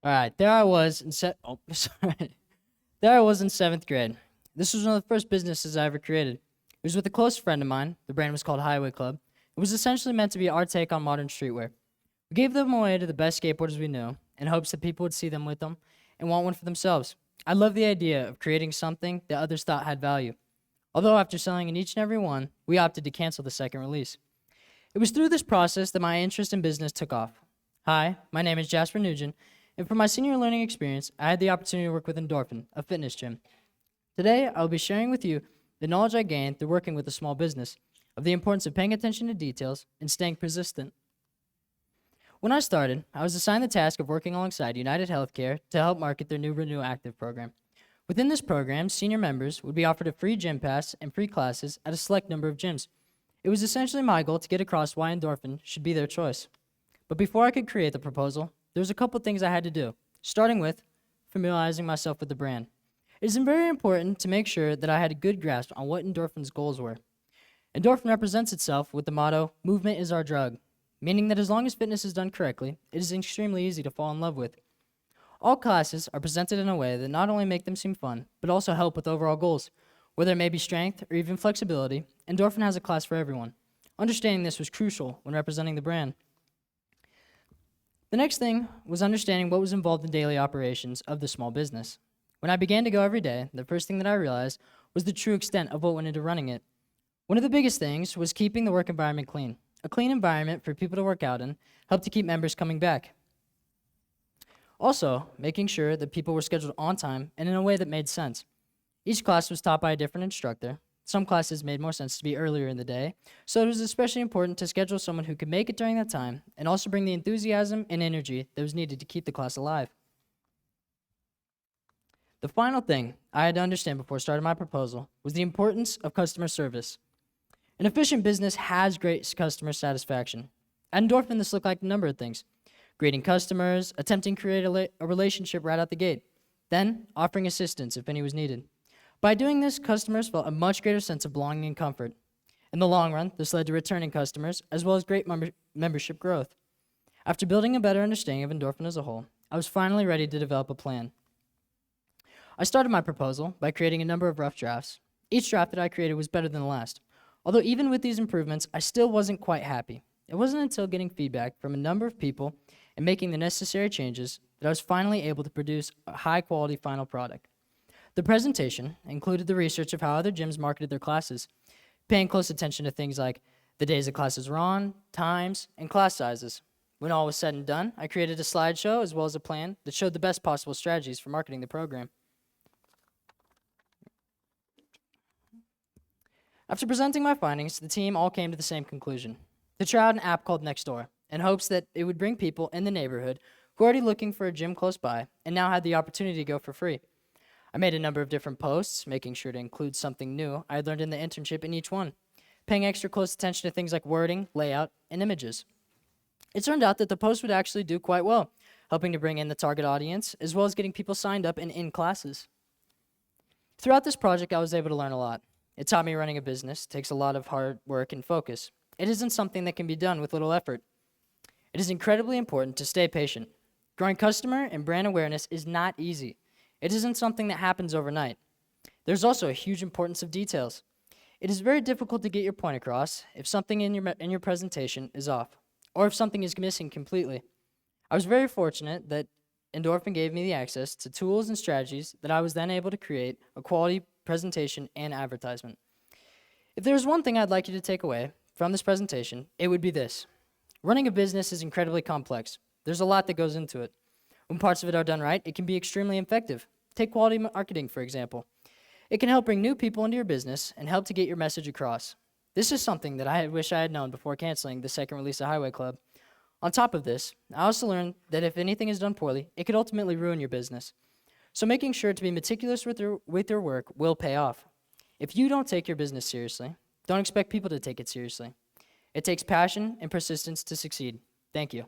All right, there I was in sorry. There I was in seventh grade. This was one of the first businesses I ever created. It was with a close friend of mine. The brand was called Highway Club. It was essentially meant to be our take on modern streetwear. We gave them away to the best skateboarders we knew in hopes that people would see them with them and want one for themselves. I loved the idea of creating something that others thought had value. Although after selling in each and every one, we opted to cancel the second release. It was through this process that my interest in business took off. Hi, my name is Jasper Nugent, and from my senior learning experience, I had the opportunity to work with Endorphin, a fitness gym. Today, I will be sharing with you the knowledge I gained through working with a small business, of the importance of paying attention to details and staying persistent. When I started, I was assigned the task of working alongside United Healthcare to help market their new Renew Active program. Within this program, senior members would be offered a free gym pass and free classes at a select number of gyms. It was essentially my goal to get across why Endorphin should be their choice. But before I could create the proposal, there was a couple things I had to do, starting with familiarizing myself with the brand. It is very important to make sure that I had a good grasp on what Endorphin's goals were. Endorphin represents itself with the motto, "Movement is our drug," meaning that as long as fitness is done correctly, it is extremely easy to fall in love with. All classes are presented in a way that not only make them seem fun, but also help with overall goals. Whether it may be strength or even flexibility, Endorphin has a class for everyone. Understanding this was crucial when representing the brand. The next thing was understanding what was involved in daily operations of the small business. When I began to go every day, the first thing that I realized was the true extent of what went into running it. One of the biggest things was keeping the work environment clean. A clean environment for people to work out in helped to keep members coming back. Also, making sure that people were scheduled on time and in a way that made sense. Each class was taught by a different instructor. Some classes made more sense to be earlier in the day, so it was especially important to schedule someone who could make it during that time and also bring the enthusiasm and energy that was needed to keep the class alive. The final thing I had to understand before starting my proposal was the importance of customer service. An efficient business has great customer satisfaction. At Endorphin, this looked like a number of things: greeting customers, attempting to create a relationship right out the gate, then offering assistance if any was needed. By doing this, customers felt a much greater sense of belonging and comfort. In the long run, this led to returning customers, as well as great membership growth. After building a better understanding of Endorphin as a whole, I was finally ready to develop a plan. I started my proposal by creating a number of rough drafts. Each draft that I created was better than the last. Although even with these improvements, I still wasn't quite happy. It wasn't until getting feedback from a number of people and making the necessary changes that I was finally able to produce a high-quality final product. The presentation included the research of how other gyms marketed their classes, paying close attention to things like the days the classes were on, times, and class sizes. When all was said and done, I created a slideshow as well as a plan that showed the best possible strategies for marketing the program. After presenting my findings, the team all came to the same conclusion: to try out an app called Nextdoor, in hopes that it would bring people in the neighborhood who were already looking for a gym close by and now had the opportunity to go for free. I made a number of different posts, making sure to include something new I had learned in the internship in each one, paying extra close attention to things like wording, layout, and images. It turned out that the post would actually do quite well, helping to bring in the target audience, as well as getting people signed up and in classes. Throughout this project, I was able to learn a lot. It taught me running a business takes a lot of hard work and focus. It isn't something that can be done with little effort. It is incredibly important to stay patient. Growing customer and brand awareness is not easy. It isn't something that happens overnight. There's also a huge importance of details. It is very difficult to get your point across if something in your presentation is off, or if something is missing completely. I was very fortunate that Endorphin gave me the access to tools and strategies that I was then able to create a quality presentation and advertisement. If there's one thing I'd like you to take away from this presentation, it would be this: running a business is incredibly complex. There's a lot that goes into it. When parts of it are done right, it can be extremely effective. Take quality marketing, for example. It can help bring new people into your business and help to get your message across. This is something that I wish I had known before canceling the second release of Highway Club. On top of this, I also learned that if anything is done poorly, it could ultimately ruin your business. So making sure to be meticulous with your work will pay off. If you don't take your business seriously, don't expect people to take it seriously. It takes passion and persistence to succeed. Thank you.